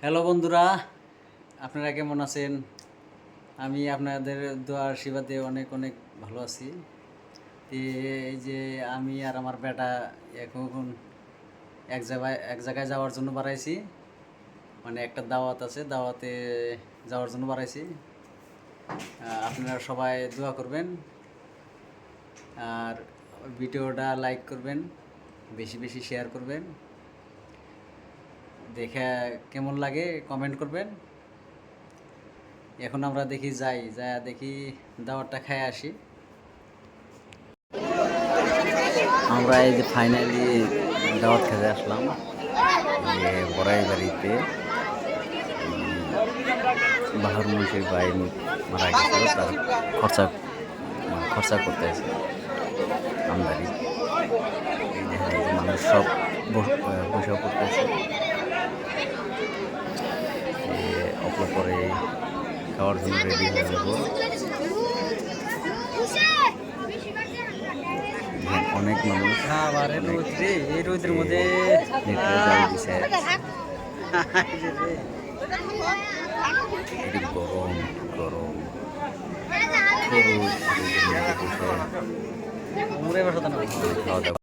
Hello বন্ধুরা, আপনারা কেমন আছেন? আমি আপনাদের দোয়ার আশীর্বাদে অনেক অনেক ভালো আছি। এই যে আমি আর আমার বেটা এখন এক জায়গায় যাওয়ার জন্য বাড়াইছি। মানে একটা দাওয়াত আছে, দাওয়াতে যাওয়ার জন্য বাড়াইছি। আপনারা সবাই দোয়া করবেন আর ভিডিওটা লাইক করবেন, বেশি বেশি শেয়ার করবেন। দেখে কেমন লাগে কমেন্ট করবেন। এখন আমরা দেখি দাওয়াতটা খাই আসি। আমরা এই যে ফাইনালি দাওয়াত খেতে আসলাম, যে বড়াই বাড়িতে বাহার মুন্সির ভাই মারা গেছিল, তার খরচা করতে আছে আমদানি। এই দেখেন, এই যে মানুষ সব বসে পড়তেছে, অল্প পরে খাওয়ার জন্য রেডি হয়ে যাবো। অনেক মানুষ এই রোদের মধ্যে গরম গরম খাওয়া দাওয়া